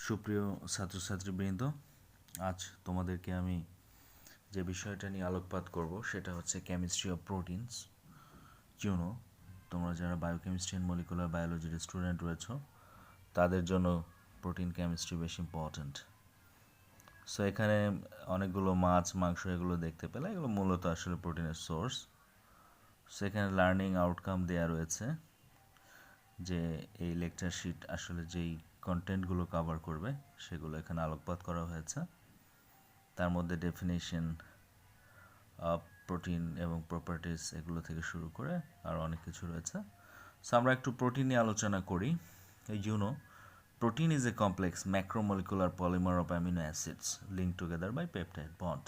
সুপ্রিয় ছাত্রছাত্রীবৃন্দ, আজ তোমাদেরকে আমি যে বিষয়টা নিয়ে আলোকপাত করব সেটা হচ্ছে কেমিস্ট্রি অফ প্রোটিনস। ইউনো, তোমরা যারা বায়োকেমিস্ট্রি অ্যান্ড মলিকুলার বায়োলজির স্টুডেন্ট রয়েছো তাদের জন্য প্রোটিন কেমিস্ট্রি বেশ ইম্পর্ট্যান্ট। সো এখানে অনেকগুলো মাছ, মাংস এগুলো দেখতে পেলে, এগুলো মূলত আসলে প্রোটিনের সোর্স। সো এখানে লার্নিং আউটকাম দেওয়া রয়েছে যে এই লেকচার শিট আসলে যেই কন্টেন্টগুলো কভার করবে সেগুলো এখানে আলোকপাত করা হয়েছে। তার মধ্যে ডেফিনেশন, প্রোটিন এবং প্রপার্টিস এগুলো থেকে শুরু করে আর অনেক কিছু রয়েছে। সো আমরা একটু প্রোটিন নিয়ে আলোচনা করি। Protein is a complex macromolecular polymer of amino acids linked together by peptide bond.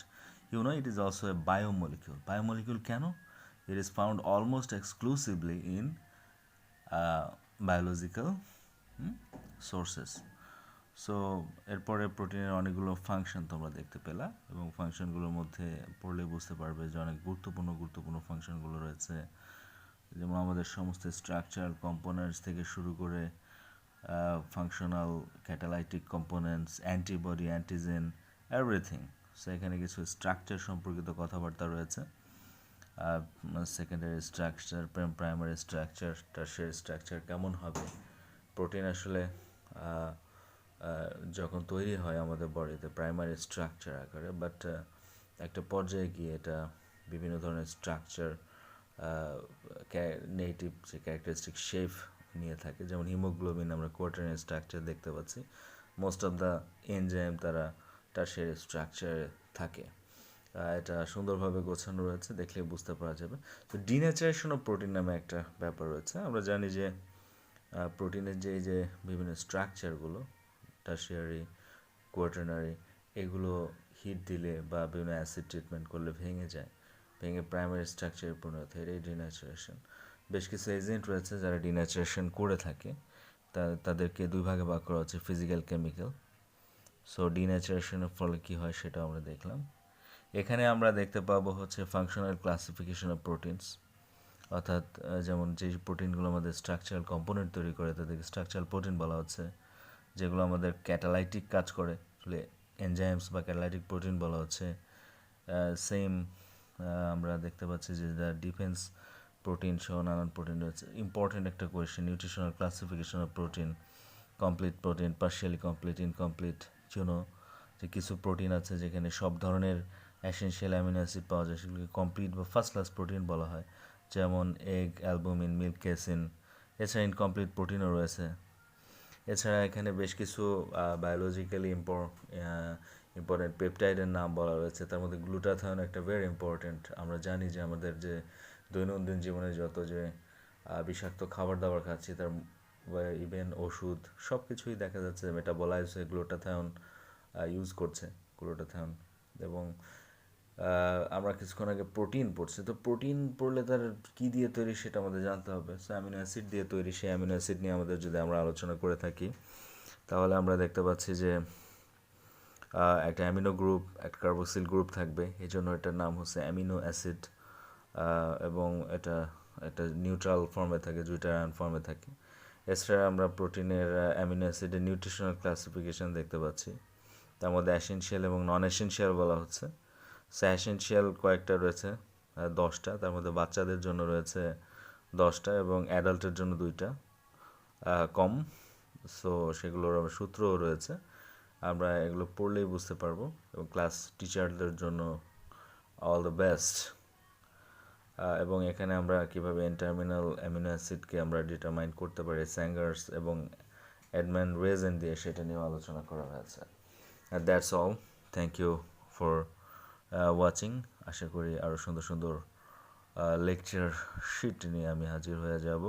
It is also a biomolecule. Biomolecule কেন? It is found almost exclusively in biological sources. So এরপরে প্রোটিনের অনেকগুলো function তোমরা দেখতে পেলা এবং ফাংশনগুলোর মধ্যে পড়লে বুঝতে পারবে যে অনেক গুরুত্বপূর্ণ ফাংশনগুলো রয়েছে, যেমন আমাদের সমস্ত স্ট্রাকচারাল কম্পোনেন্টস থেকে শুরু করে functional catalytic components, antibody, antigen, everything. So এখানে কিছু স্ট্রাকচার সম্পর্কিত কথাবার্তা রয়েছে। Secondary structure, primary structure, tertiary structure কেমন হবে, প্রোটিন আসলে যখন তৈরি হয় আমাদের বডিতে প্রাইমারি স্ট্রাকচার আকারে, বাট একটা পর্যায়ে গিয়ে এটা বিভিন্ন ধরনের স্ট্রাকচার, নেটিভ যে ক্যারেক্টারিস্টিক শেপ নিয়ে থাকে। যেমন হিমোগ্লোবিন আমরা কোয়াটারনারি স্ট্রাকচার দেখতে পাচ্ছি, মোস্ট অফ দ্য এনজাইম তারা টারশিয়ারি স্ট্রাকচারে থাকে। এটা সুন্দরভাবে গোছানো রয়েছে, দেখলে বুঝতে পারা যাবে। তো ডিন্যাচারেশন অফ প্রোটিন নামে একটা ব্যাপার রয়েছে। আমরা জানি যে প্রোটিনের যে বিভিন্ন স্ট্রাকচারগুলো টারশিয়ারি, কোয়াটারনারি, এগুলো হিট দিলে বা বিভিন্ন অ্যাসিড ট্রিটমেন্ট করলে ভেঙে প্রাইমারি স্ট্রাকচারে পরিণত হয়। এই ডিন্যাচারেশন। বেশ কিছু এজেন্ট রয়েছে যারা ডিন্যাচারেশন করে থাকে, তাদেরকে দুই ভাগে ভাগ করা হচ্ছে, ফিজিক্যাল, কেমিক্যাল। সো ডিন্যাচারেশনের ফলে কী হয় সেটা আমরা দেখলাম। এখানে আমরা দেখতে পাবো হচ্ছে ফাংশনাল ক্লাসিফিকেশন অফ প্রোটিনস, অর্থাৎ যেমন যে প্রোটিনগুলো আমাদের স্ট্রাকচারাল কম্পোনেন্ট তৈরি করে তাদেরকে স্ট্রাকচারাল প্রোটিন বলা হচ্ছে। যেগুলো আমাদের ক্যাটালাইটিক কাজ করে এনজাইমস বা ক্যাটালাইটিক প্রোটিন বলা হচ্ছে। সেম আমরা দেখতে পাচ্ছি যে ডিফেন্স প্রোটিন সহ নানান প্রোটিন রয়েছে। ইম্পর্টেন্ট একটা question, nutritional classification of protein, complete protein, partially complete, incomplete. যে কিছু প্রোটিন আছে যেখানে সব ধরনের অ্যাসেনশিয়াল অ্যামিনো অ্যাসিড পাওয়া যায়, সেগুলোকে কমপ্লিট বা ফার্স্ট ক্লাস প্রোটিন বলা হয়, যেমন এগ, অ্যালবুমিন, মিল্ক কেসিন। এছাড়া ইনকমপ্লিট প্রোটিনও রয়েছে। এছাড়া এখানে বেশ কিছু বায়োলজিক্যালি ইম্পর্টেন্ট পেপটাইডের নাম বলা রয়েছে। তার মধ্যে গ্লুটাথায়ন একটা ভেরি ইম্পর্টেন্ট। আমরা জানি যে আমাদের যে দৈনন্দিন জীবনে যত যে বিষাক্ত খাবার দাবার খাচ্ছি, তার ইভেন ওষুধ সব কিছুই দেখা যাচ্ছে মেটাবলাইজ হয়ে গ্লুটাথায়ন ইউজ করছে, গ্লুটাথায়ন। এবং আমরা কিছুক্ষণ আগে প্রোটিন পড়ছি, তো প্রোটিন পড়লে তার কী দিয়ে তৈরি সেটা আমাদের জানতে হবে। সো অ্যামিনো অ্যাসিড দিয়ে তৈরি। সেই অ্যামিনো অ্যাসিড নিয়ে আমাদের যদি আমরা আলোচনা করে থাকি তাহলে আমরা দেখতে পাচ্ছি যে একটা অ্যামিনো গ্রুপ, একটা কার্বক্সিল গ্রুপ থাকবে, এই জন্য এটার নাম হচ্ছে অ্যামিনো অ্যাসিড। এবং এটা একটা নিউট্রাল ফর্মে থাকে, জুইটার আয়ন ফর্মে থাকে। এছাড়া আমরা প্রোটিনের অ্যামিনো অ্যাসিডের নিউট্রিশনাল ক্লাসিফিকেশন দেখতে পাচ্ছি। তার মধ্যে অ্যাসেনশিয়াল এবং নন অ্যাসেনশিয়াল বলা হচ্ছে। সো অ্যাসেনশিয়াল কয়েকটা রয়েছে, 10টা। তার মধ্যে বাচ্চাদের জন্য রয়েছে 10টা এবং অ্যাডাল্টের জন্য 2টা, কম। সো সেগুলোর সূত্রও রয়েছে, আমরা এগুলো পড়লেই বুঝতে পারবো। এবং ক্লাস টিচারদের জন্য অল দ্য বেস্ট। এবং এখানে আমরা কীভাবে এন-টার্মিনাল অ্যামিনো অ্যাসিডকে আমরা ডিটারমাইন করতে পারি স্যাঙ্গার্স এবং এডম্যান রেজেন দিয়ে, সেটা নিয়েও আলোচনা করা হয়েছে। That's all. Thank you for watching. আশা করি আরও সুন্দর সুন্দর লেকচার শিট নিয়ে আমি হাজির হয়ে যাব।